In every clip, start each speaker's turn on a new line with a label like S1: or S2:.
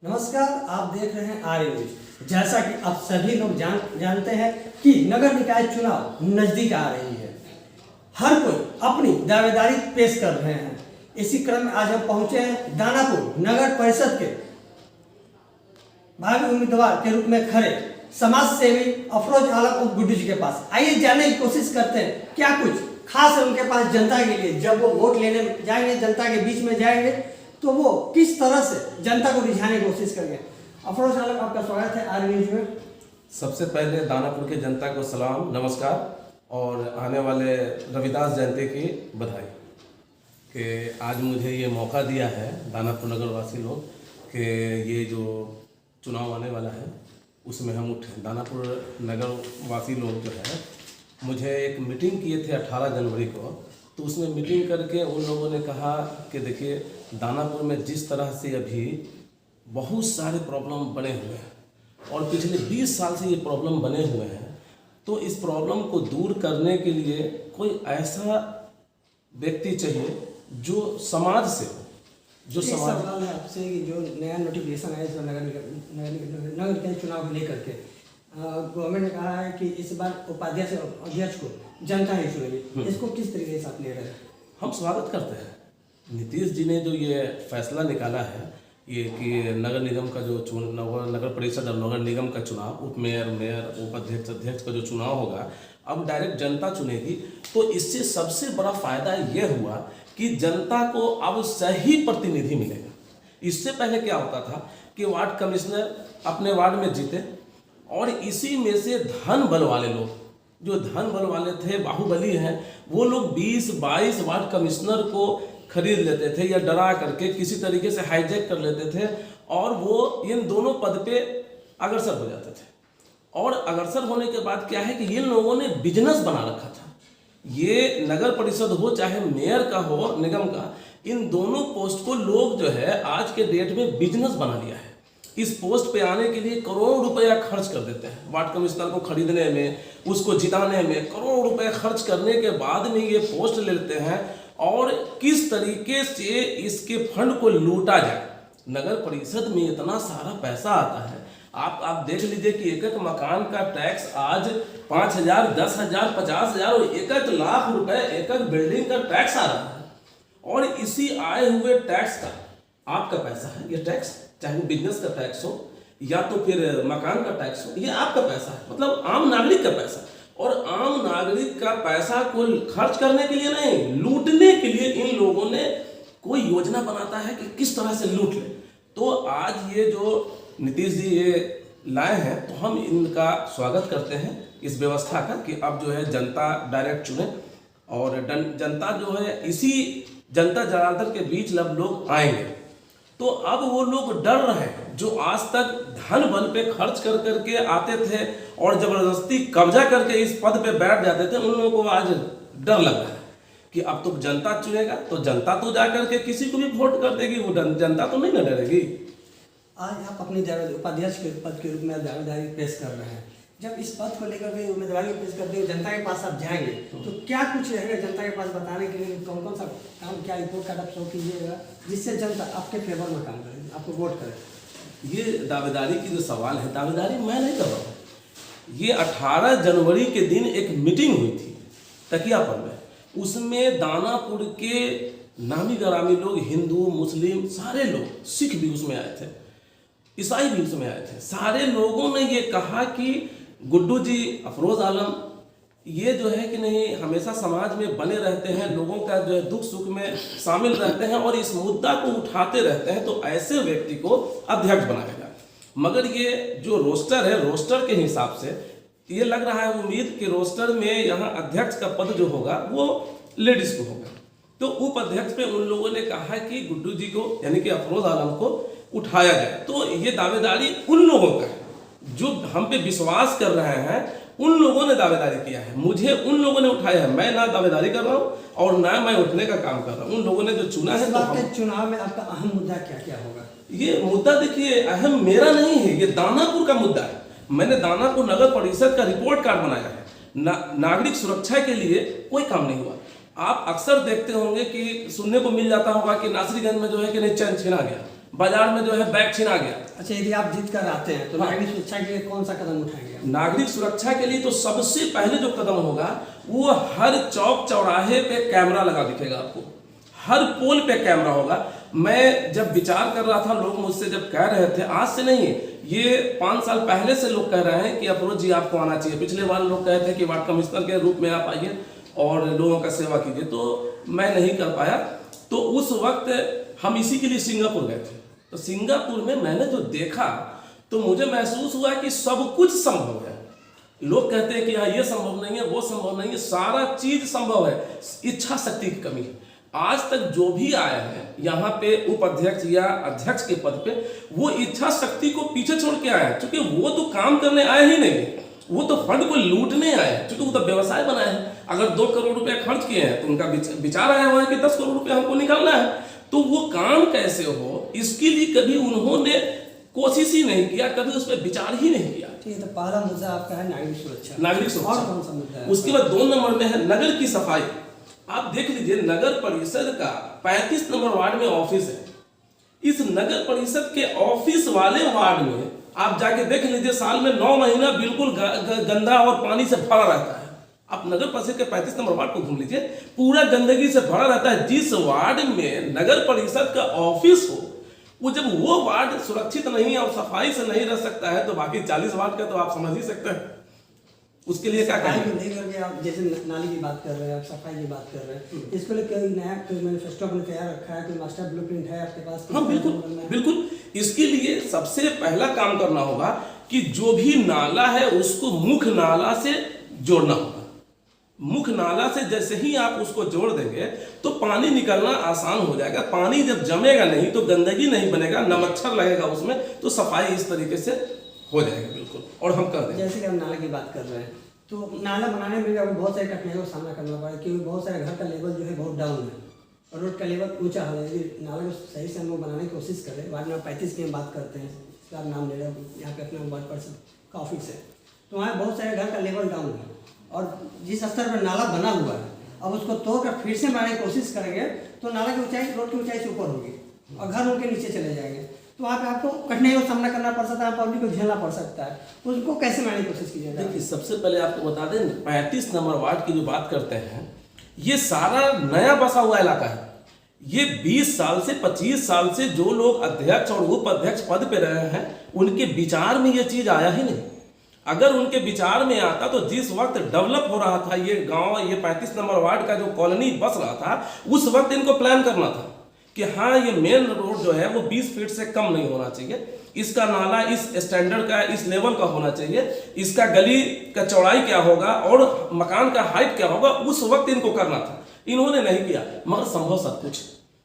S1: नमस्कार, आप देख रहे हैं आर्य न्यूज। जैसा कि आप सभी लोग जानते हैं कि नगर निकाय चुनाव नजदीक आ रही है। हर कोई अपनी दावेदारी पेश कर रहे हैं। इसी क्रम में आज हम पहुंचे हैं दानापुर नगर परिषद के भावी उम्मीदवार के रूप में खड़े समाज सेवी अफरोज आलम उर्फ गुड्डू जी के पास। आइए जानने की कोशिश करते हैं क्या कुछ खास है उनके पास जनता के लिए। जब वो वोट लेने जाएंगे, जनता के बीच में जाएंगे, तो वो किस तरह से जनता को रिझाने की कोशिश करेंगे। अफरोज आलम, आपका स्वागत है आर्य न्यूज में।
S2: सबसे पहले दानापुर के जनता को सलाम, नमस्कार और आने वाले रविदास जयंती की बधाई कि आज मुझे ये मौका दिया है दानापुर नगर वासी लोग कि ये जो चुनाव आने वाला है उसमें हम उठे। दानापुर नगर वासी लोग जो है मुझे एक मीटिंग किए थे 18 जनवरी को, तो उसमें मीटिंग करके उन लोगों ने कहा कि देखिए दानापुर में जिस तरह से अभी बहुत सारे प्रॉब्लम बने हुए हैं और पिछले 20 साल से ये प्रॉब्लम बने हुए हैं, तो इस प्रॉब्लम को दूर करने के लिए कोई ऐसा व्यक्ति चाहिए जो समाज से हो, जो समाज।
S1: सवाल है आपसे कि जो नया नोटिफिकेशन है इस बार नगर निकाय चुनाव को लेकर के गवर्नमेंट ने कहा है कि इस बार उपाध्यक्ष अध्यक्ष को जनता ही चुनेगी, इसको किस तरीके से आप ले रहे हैं?
S2: हम स्वागत करते हैं। नीतीश जी ने जो ये फैसला निकाला है ये कि नगर निगम का जो नगर परिषद और नगर निगम का चुनाव, उप मेयर, मेयर, उपाध्यक्ष, अध्यक्ष का जो चुनाव होगा अब डायरेक्ट जनता चुनेगी, तो इससे सबसे बड़ा फायदा ये हुआ कि जनता को अब सही प्रतिनिधि मिलेगा। इससे पहले क्या होता था कि वार्ड कमिश्नर अपने वार्ड में जीते और इसी में से धन बल वाले लोग, जो धन बल वाले थे, बाहुबली हैं, वो लोग 20-22 वार्ड कमिश्नर को खरीद लेते थे या डरा करके किसी तरीके से हाईजैक कर लेते थे और वो इन दोनों पद पे अग्रसर हो जाते थे। और अग्रसर होने के बाद क्या है कि इन लोगों ने बिजनेस बना रखा था। ये नगर परिषद हो चाहे मेयर का हो, निगम का, इन दोनों पोस्ट को लोग जो है आज के डेट में बिजनेस बना लिया है। इस पोस्ट पे आने के लिए करोड़ों रुपया खर्च कर देते हैं। वार्ड कमिश्नर को खरीदने में, उसको जिताने में करोड़ों रुपए खर्च करने के बाद में ये पोस्ट ले लेते हैं और किस तरीके से इसके फंड को लूटा जाए। नगर परिषद में इतना सारा पैसा आता है, आप देख लीजिए कि एक एक मकान का टैक्स आज 5,000, 10,000, 50,000 और 1 लाख रुपए एक एक बिल्डिंग का टैक्स आ रहा है। और इसी आए हुए टैक्स का आपका पैसा है ये टैक्स, चाहे वो बिजनेस का टैक्स हो या तो फिर मकान का टैक्स हो, ये आपका पैसा है, मतलब आम नागरिक का पैसा। और आम नागरिक का पैसा को खर्च करने के लिए नहीं, लूटने के लिए इन लोगों ने कोई योजना बनाता है कि किस तरह से लूट ले। तो आज ये जो नीतीश जी ये लाए हैं तो हम इनका स्वागत करते हैं इस व्यवस्था का कि अब जो है जनता डायरेक्ट चुने और जनता जो है इसी जनता जनार्दन के बीच अब लोग आएंगे। तो अब वो लोग डर रहे हैं जो आज तक धन बल पे खर्च कर करके आते थे और जबरदस्ती कब्जा करके इस पद पे बैठ जाते थे, उन लोगों को आज डर लग रहा है कि अब तो जनता चुनेगा तो जनता तो जा करके किसी को भी वोट कर देगी, वो जनता तो नहीं ना डरेगी।
S1: आज आप अपनी उपाध्यक्ष के पद के रूप में दावेदारी पेश कर रहे हैं। जब इस पद को लेकर के उम्मीदवारी पेश करते हैं, जनता के पास आप जाएंगे तो क्या कुछ रहेगा जनता के पास बताने के लिए? कौन कौन सा काम, क्या रिपोर्ट कार्ड आप शो कीजिएगा जिससे जनता आपके फेवर में काम करे, आपको वोट करे?
S2: ये दावेदारी की जो सवाल है, दावेदारी मैं नहीं कर रहा हूँ। ये 18 जनवरी के दिन एक मीटिंग हुई थी तकियापुर में, उसमें दानापुर के नामी गरामी लोग, हिंदू, मुस्लिम, सारे लोग, सिख भी उसमें आए थे, ईसाई भी उसमें आए थे। सारे लोगों ने ये कहा कि गुड्डू जी, अफरोज आलम, ये जो है कि नहीं हमेशा समाज में बने रहते हैं, लोगों का जो है दुख सुख में शामिल रहते हैं और इस मुद्दा को उठाते रहते हैं, तो ऐसे व्यक्ति को अध्यक्ष बनाया जाए। मगर ये जो रोस्टर है, रोस्टर के हिसाब से ये लग रहा है उम्मीद कि रोस्टर में यहाँ अध्यक्ष का पद जो होगा वो लेडीज को होगा। तो उपाध्यक्ष पे उन लोगों ने कहा कि गुड्डू जी को यानी कि अफरोज आलम को उठाया जाए। तो ये दावेदारी उन लोगों का है जो हम पे विश्वास कर रहे हैं, उन लोगों ने दावेदारी किया है। मुझे उन लोगों ने उठाया है, मैं ना दावेदारी कर रहा हूँ और ना मैं उठने का काम कर रहा हूँ। उन लोगों ने जो चुना है।
S1: तो चुनाव में आपका अहम मुद्दा क्या क्या होगा?
S2: ये मुद्दा देखिए अहम मेरा नहीं है, ये दानापुर का मुद्दा है। मैंने दानापुर नगर परिषद का रिपोर्ट कार्ड बनाया है। नागरिक सुरक्षा के लिए कोई काम नहीं हुआ। आप अक्सर देखते होंगे कि सुनने को मिल जाता होगा कि नासरीगंज में जो है कि नहीं चैन छीना गया, बाजार में जो है बैग छिना गया।
S1: अच्छा, यदि आप जीत कर आते हैं तो नागरिक सुरक्षा के लिए कौन सा कदम उठाएंगे?
S2: नागरिक सुरक्षा के लिए तो सबसे पहले जो कदम होगा वो हर चौक चौराहे पे कैमरा लगा दिखेगा आपको, हर पोल पे कैमरा होगा। मैं जब विचार कर रहा था, लोग मुझसे जब कह रहे थे, आज से नहीं है, ये 5 साल पहले से लोग कह रहे हैं कि अफरोज जी आपको आना चाहिए। पिछले बार लोग कहे थे कि वार्ड कमिश्नर के रूप में आप आइए और लोगों का सेवा कीजिए, तो मैं नहीं कर पाया। तो उस वक्त हम इसी के लिए सिंगापुर गए थे। तो सिंगापुर में मैंने जो देखा तो मुझे महसूस हुआ कि सब कुछ संभव है। लोग कहते हैं कि हाँ ये संभव नहीं है, वो संभव नहीं है, सारा चीज संभव है, इच्छा शक्ति की कमी है। आज तक जो भी आया है यहाँ पे उपाध्यक्ष या अध्यक्ष के पद पे, वो इच्छा शक्ति को पीछे छोड़ के आया है, क्योंकि वो तो काम करने आए ही नहीं, वो तो फंड को लूटने आए हैं, क्योंकि वो तो व्यवसाय बनाए हैं। अगर 2 करोड़ रुपए खर्च किए हैं तो उनका विचार आया हुआ है कि 10 करोड़ रुपए हमको निकालना है, तो वो काम कैसे हो इसके लिए कभी उन्होंने कोशिश ही नहीं किया, कभी उस पर विचार ही नहीं किया।
S1: ठीक है, तो पहला मुद्दा आपका है नागरिक सुरक्षा।
S2: नागरिक सुरक्षा
S1: और कौन सा मुद्दा है?
S2: उसके बाद 2 नंबर में है नगर की सफाई। आप देख लीजिए, नगर परिषद का 35 नंबर वार्ड में ऑफिस है। इस नगर परिषद के ऑफिस वाले वार्ड में आप जाके देख लीजिए, साल में 9 महीना बिल्कुल गंदा और पानी से भरा रहता है। आप नगर परिषद के 35 नंबर वार्ड को घूम लीजिए, पूरा गंदगी से भरा रहता है। जिस वार्ड में नगर परिषद का ऑफिस हो, वो जब वो वार्ड सुरक्षित नहीं और सफाई से नहीं रह सकता है, तो बाकी 40 वार्ड का तो आप समझ ही सकते हैं उसके लिए क्या
S1: सफाई
S2: करें।
S1: नहीं करके आप जैसे नाली की बात कर रहे हैं, आप सफाई की बात कर रहे हैं, इसके लिए कोई नया कोई मैनिफेस्टो आपने तैयार रखा है, कोई मास्टर ब्लूप्रिंट है आपके पास?
S2: हाँ बिल्कुल बिल्कुल। इसके लिए सबसे पहला काम करना होगा कि जो भी नाला है उसको मुख्य नाला से जोड़ना होगा। मुख्य नाला से जैसे ही आप उसको जोड़ देंगे तो पानी निकलना आसान हो जाएगा। पानी जब जमेगा नहीं तो गंदगी नहीं बनेगा, न मच्छर लगेगा उसमें, तो सफाई इस तरीके से हो जाएगा बिल्कुल। और हम कर देंगे।
S1: जैसे कि हम नाला की बात कर रहे हैं, तो नाला बनाने में भी आपको बहुत सारे कठिनाइयों का सामना करना पड़ा, क्योंकि बहुत सारे घर का लेवल जो है बहुत डाउन है और रोड का लेवल ऊंचा है। यदि नाला को सही से हम लोग बनाने की कोशिश करें, वार्ड नंबर 35 की हम बात करते हैं, इसका आप नाम ले रहे हैं, यहाँ पे अपना वार्ड पर्सन का ऑफिस है, तो वहाँ बहुत सारे घर का लेवल डाउन है और जिस स्तर पर नाला बना हुआ है, अब उसको तोड़कर फिर से बनाने की कोशिश करेंगे तो नाला की ऊंचाई रोड की ऊंचाई से ऊपर होगी और घर उनके नीचे चले जाएंगे, तो वहाँ पे आपको कठिनाइयों का सामना करना पड़ सकता है, पब्लिक को झेलना पड़ सकता है। उसको कैसे बनाने की कोशिश कीजिएगा?
S2: देखिए, सबसे पहले आपको बता दें, 35 नंबर वार्ड की जो बात करते हैं, ये सारा नया बसा हुआ इलाका है। ये 20 साल से 25 साल से जो लोग अध्यक्ष और उपाध्यक्ष पद पे रहे हैं, उनके विचार में ये चीज आया ही नहीं। अगर उनके विचार में आता तो जिस वक्त डेवलप हो रहा था ये गांव, ये 35 नंबर वार्ड का जो कॉलोनी बस रहा था, उस वक्त इनको प्लान करना था कि हाँ ये मेन रोड जो है वो 20 फीट से कम नहीं होना चाहिए, इसका नाला इस स्टैंडर्ड का, इस लेवल का होना चाहिए, इसका गली का चौड़ाई क्या होगा और मकान का हाइट क्या होगा, उस वक्त इनको करना था। इन्होंने नहीं किया, मगर संभव सब कुछ।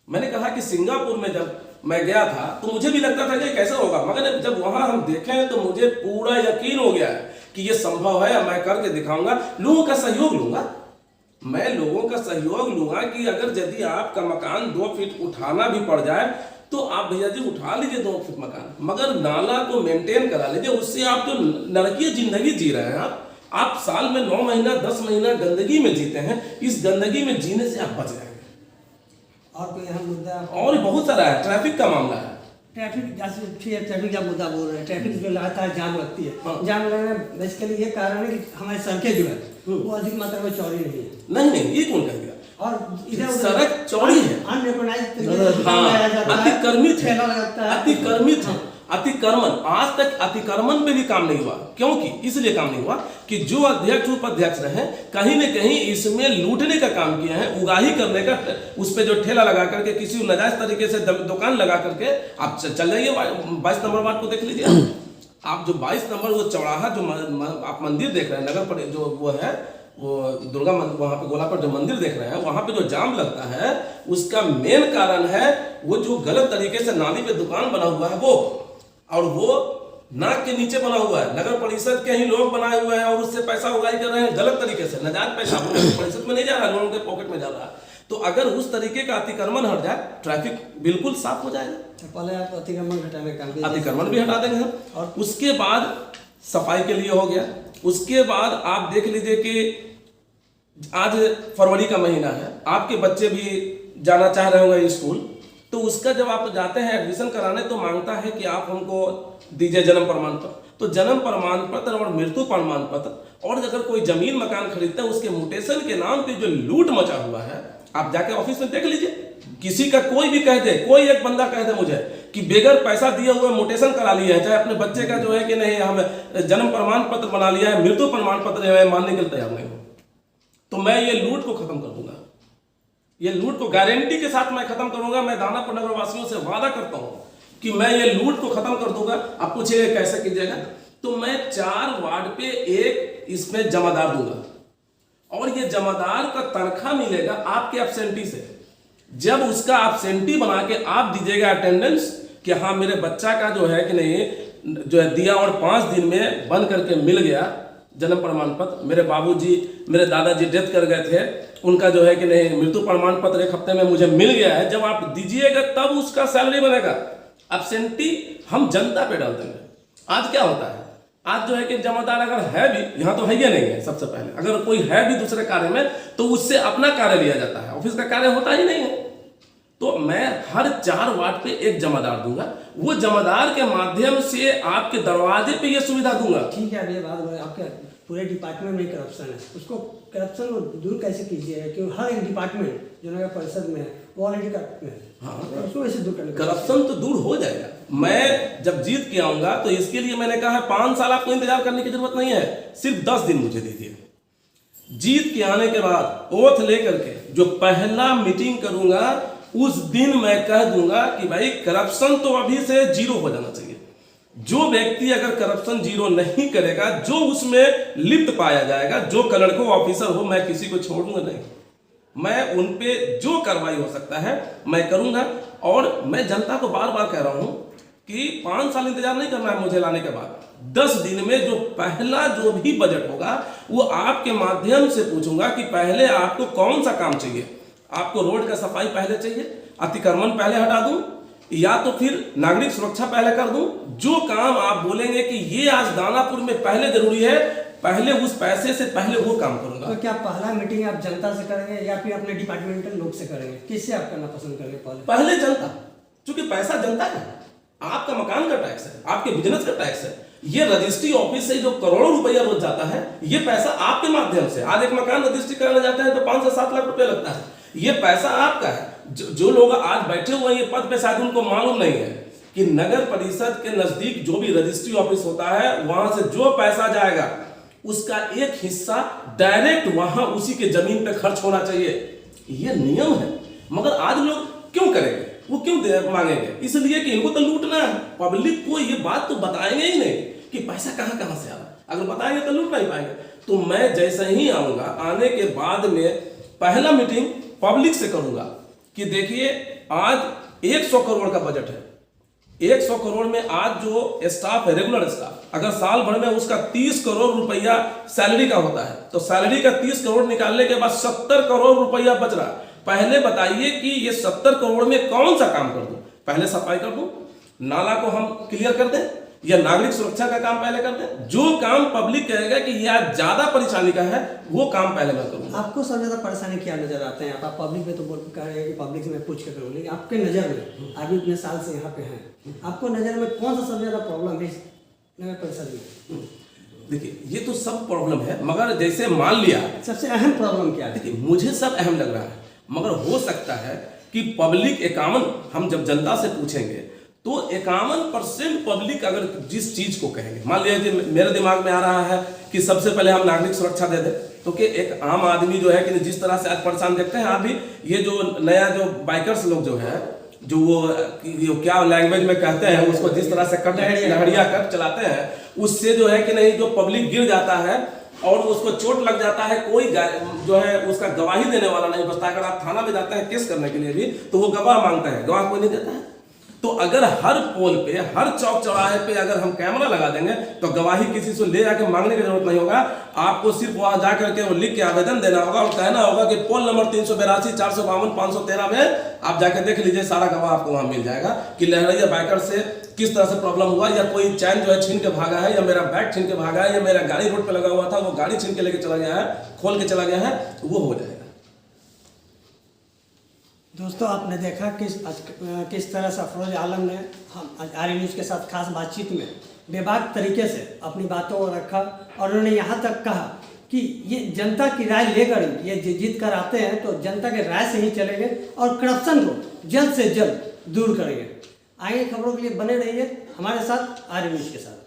S2: मैंने कहा कि सिंगापुर में जब मैं गया था तो मुझे भी लगता था कि कैसे होगा, मगर जब वहां हम देखें तो मुझे पूरा यकीन हो गया है कि ये संभव है, मैं करके दिखाऊंगा। लोगों का सहयोग लूंगा, मैं लोगों का सहयोग लूंगा कि अगर यदि आपका मकान 2 फीट उठाना भी पड़ जाए तो आप भैया जी उठा लीजिए 2 फीट मकान, मगर नाला को मेंटेन करा लीजिए। उससे आप जो नरकीय जिंदगी जी रहे हैं, आप साल में 9 महीना 10 महीना गंदगी में जीते हैं, इस गंदगी में जीने से आप बच जाएंगे।
S1: और कोई अहम मुद्दा?
S2: और बहुत सारा है, ट्रैफिक का मामला है।
S1: ट्रैफिक, जैसे ठीक है, ट्रैफिक का मुद्दा बोल रहे हैं, ट्रैफिक जो लगातार जाम लगती है,
S2: हाँ।
S1: जाम लगने में बेसिकली ये कारण है कि हमारी सड़कें जो है वो अधिक मात्रा में चौड़ी नहीं है।
S2: नहीं, ये कौन कह दिया?
S1: और इधर
S2: सड़क चौड़ी है,
S1: अनरिकॉग्नाइज्ड
S2: अतिक्रमित है,
S1: है,
S2: अतिक्रमित है, अतिक्रमण। आज तक अतिक्रमण पे भी काम नहीं हुआ। क्योंकि इसलिए काम नहीं हुआ कि जो अध्यक्ष उपाध्यक्ष रहे कहीं न कहीं इसमें लूटने का काम किया है, उगाही करने का। उस पे जो ठेला लगा करके, किसी नाजायज तरीके से दुकान लगा करके आप चल जाइए 22 नंबर वार्ड को देख लीजिए। आप जो 22 नंबर वो चौराहा जो आप मंदिर देख रहे हैं, नगर पर जो वो है, वो दुर्गा मंदिर, वहां पे गोला पर जो मंदिर देख रहे हैं, वहां पे जो जाम लगता है उसका मेन कारण है वो जो गलत तरीके से नाली पे दुकान बना हुआ है वो, और वो नाक के नीचे बना हुआ है। नगर परिषद के ही लोग बनाए हुए हैं और उससे पैसा उगाही कर रहे हैं गलत तरीके से, नाजायज पैसा परिषद में नहीं जा रहा, लोगों के पॉकेट में जा रहा है। तो अगर उस तरीके का अतिक्रमण हट जाए, ट्रैफिक बिल्कुल साफ हो जाएगा।
S1: तो पहले आप अतिक्रमण हटाने का काम,
S2: अतिक्रमण भी हटा देंगे हम, और उसके बाद सफाई के लिए हो गया। उसके बाद आप देख लीजिए कि आज फरवरी का महीना है, आपके बच्चे भी जाना चाह रहे होंगे स्कूल, तो उसका जब आप जाते हैं एडमिशन कराने तो मांगता है कि आप हमको दीजिए जन्म प्रमाण पत्र। तो जन्म प्रमाण पत्र और मृत्यु प्रमाण पत्र और अगर कोई जमीन मकान खरीदता है उसके म्यूटेशन के नाम पे जो लूट मचा हुआ है, आप जाके ऑफिस में देख लीजिए। किसी का कोई भी कह दे, कोई एक बंदा कह दे मुझे कि बेगर पैसा दिए हुए म्यूटेशन करा लिया है, चाहे अपने बच्चे का जो है कि नहीं हम जन्म प्रमाण पत्र बना लिया है, मृत्यु प्रमाण पत्र जो है मानने के लिए तैयार नहीं हो, तो मैं ये लूट को खत्म कर दूंगा। ये लूट को गारंटी के साथ मैं खत्म करूंगा। मैं दानापुर नगर वासियों से वादा करता हूं कि मैं ये लूट को खत्म कर दूंगा। आप पूछिएगा कैसे कीजिएगा, तो मैं 4 वार्ड पे एक इसमें जमादार दूंगा और ये जमादार का तनख्वाह मिलेगा आपके एब्सेंटी से। जब उसका एब्सेंटी बना के आप दीजिएगा अटेंडेंस कि हाँ मेरे बच्चा का जो है कि नहीं जो है दिया और 5 दिन में बन करके मिल गया जन्म प्रमाण पत्र, मेरे बाबूजी मेरे दादाजी डेथ कर गए थे, उनका जो है कि नहीं मृत्यु प्रमाण पत्र 1 हफ्ते में मुझे मिल गया है, जब आप दीजिएगा तब उसका सैलरी बनेगा। एब्सेंटी हम जनता पे डाल देंगे। आज क्या होता है, आज जो है कि जमादार अगर है भी, यहाँ तो है ही नहीं है, सबसे पहले अगर कोई है भी दूसरे कार्य में तो उससे अपना कार्य लिया जाता है, ऑफिस का कार्य होता ही नहीं है। तो मैं हर 4 वार्ड पे एक जमादार दूंगा, वो जमादार के माध्यम से आपके दरवाजे पे ये सुविधा दूंगा।
S1: ठीक है, अब ये बात बोले आपके पूरे डिपार्टमेंट में करप्शन है, उसको करप्शन को दूर कैसे कीजिएगा? क्योंकि हर एक डिपार्टमेंट जो नगर परिषद में है वो ऑलरेडी करप्ट में है।
S2: हाँ,
S1: तो उसको कैसे दूर करना?
S2: करप्शन तो दूर हो जाएगा। मैं जब जीत के आऊंगा तो इसके लिए मैंने कहा है 5 साल आपको इंतजार करने की जरूरत नहीं है, सिर्फ 10 दिन मुझे दीजिए। जीत के आने के बाद ओथ लेकर के जो पहला मीटिंग करूंगा उस दिन मैं कह दूंगा कि भाई करप्शन तो अभी से 0 हो जाना चाहिए। जो व्यक्ति अगर करप्शन 0 नहीं करेगा, जो उसमें लिप्त पाया जाएगा, जो कलर को ऑफिसर हो, मैं किसी को छोड़ूंगा नहीं। मैं उन पे जो कार्रवाई हो सकता है मैं करूंगा। और मैं जनता को बार बार कह रहा हूं कि 5 साल इंतजार नहीं करना है मुझे लाने के बाद। 10 दिन में जो पहला जो भी बजट होगा वो आपके माध्यम से पूछूंगा कि पहले आपको कौन सा काम चाहिए। आपको रोड का सफाई पहले चाहिए, अतिक्रमण पहले हटा दूं, या तो फिर नागरिक सुरक्षा पहले कर दूं। जो काम आप बोलेंगे कि ये आज दानापुर में पहले जरूरी है, पहले उस पैसे से पहले वो काम करूंगा।
S1: तो क्या पहला मीटिंग आप जनता से करेंगे या फिर अपने डिपार्टमेंटल लोग से करेंगे? किससे आप करना पसंद करेंगे?
S2: पहले जनता, क्योंकि पैसा जनता का है, आपका मकान का टैक्स है, आपके बिजनेस का टैक्स है। ये रजिस्ट्री ऑफिस से जो करोड़ों रुपया रोज जाता है, ये पैसा आपके माध्यम से। आज एक मकान रजिस्ट्री कराने जाता है तो 5 से 7 लाख रुपया लगता है। ये पैसा आपका है। जो लोग आज बैठे हुए हैं ये पद पे, शायद उनको मालूम नहीं है कि नगर परिषद के नजदीक जो भी रजिस्ट्री ऑफिस होता है वहां से जो पैसा जाएगा उसका एक हिस्सा डायरेक्ट वहां उसी के जमीन पे खर्च होना चाहिए। ये नियम है। मगर आज लोग क्यों करेंगे, वो क्यों मांगेंगे? इसलिए कि इनको तो लूटना है। पब्लिक को ये बात तो बताएंगे ही नहीं कि पैसा कहां कहां से आ रहा है। अगर बताएंगे तो लूट नहीं पाएंगे। तो मैं जैसे ही आऊंगा, आने के बाद में पहला मीटिंग पब्लिक से करूंगा कि देखिए आज 100 करोड़ का बजट है। 100 करोड़ में आज जो स्टाफ है, रेगुलर स्टाफ, अगर साल भर में उसका 30 करोड़ रुपया सैलरी का होता है तो सैलरी का 30 करोड़ निकालने के बाद 70 करोड़ रुपया बच रहा। पहले बताइए कि ये 70 करोड़ में कौन सा काम कर दूं? पहले सफाई कर दूं, नाला को हम क्लियर कर दें, या नागरिक सुरक्षा का काम पहले कर दें? जो काम पब्लिक कहेगा कि यह ज्यादा परेशानी का है वो काम पहले मैं करूंगा।
S1: आपको सबसे ज्यादा परेशानी क्या नजर आते हैं? आप पब्लिक में तो बोल कह रहे हैं कि पब्लिक से मैं पूछ के करूँ, लेकिन आपके नजर में अभी इतने साल से यहाँ पे हैं, आपको नजर में कौन सा सबसे ज्यादा प्रॉब्लम है नगर परिषद में?
S2: देखिए ये तो सब प्रॉब्लम है, मगर जैसे मान लिया
S1: सबसे अहम प्रॉब्लम क्या है?
S2: देखिए मुझे सब अहम लग रहा है, मगर हो सकता है कि पब्लिक 51, हम जब जनता से पूछेंगे तो 51% पब्लिक अगर जिस चीज को कहेंगे, मान लीजिए मेरे दिमाग में आ रहा है कि सबसे पहले हम नागरिक सुरक्षा दे दें, तो कि एक आम आदमी जो है कि जिस तरह से आज परेशान देखते हैं आप भी, ये जो नया जो बाइकर्स लोग जो है जो वो क्या लैंग्वेज में कहते हैं उसको, जिस तरह से कट लहरिया कट चलाते हैं, उससे जो है कि नहीं जो पब्लिक गिर जाता है और उसको चोट लग जाता है, कोई जो है उसका गवाही देने वाला नहीं बचता। अगर आप थाना में जाते हैं केस करने के लिए भी तो वो गवाह मांगता है, गवाह कोई नहीं देता है। तो अगर हर पोल पे, हर चौक चौराहे पे अगर हम कैमरा लगा देंगे तो गवाही किसी से ले जाके मांगने की जरूरत नहीं होगा। आपको सिर्फ वहां जाकर के वो लिख के आवेदन देना होगा और कहना होगा कि पोल नंबर 382, 452, 513 में आप जाके देख लीजिए, सारा गवाह आपको वहां मिल जाएगा कि लहरिया बाइकर से किस तरह से प्रॉब्लम हुआ, या कोई चैन जो है छीन के भागा है, या मेरा बैग छीन के भागा है, या मेरा गाड़ी रोड पे लगा हुआ था वो गाड़ी छीन के लेके चला गया है, खोल के चला गया है, वो हो जाएगा।
S1: दोस्तों आपने देखा किस तरह से अफरोज आलम ने हम आर्य न्यूज़ के साथ खास बातचीत में बेबाक तरीके से अपनी बातों को रखा और उन्होंने यहाँ तक कहा कि ये जनता की राय लेकर ये जीत कर आते हैं तो जनता के राय से ही चलेंगे और करप्शन को जल्द से जल्द दूर करेंगे। आगे खबरों के लिए बने रहिए हमारे साथ आर्य न्यूज़ के साथ।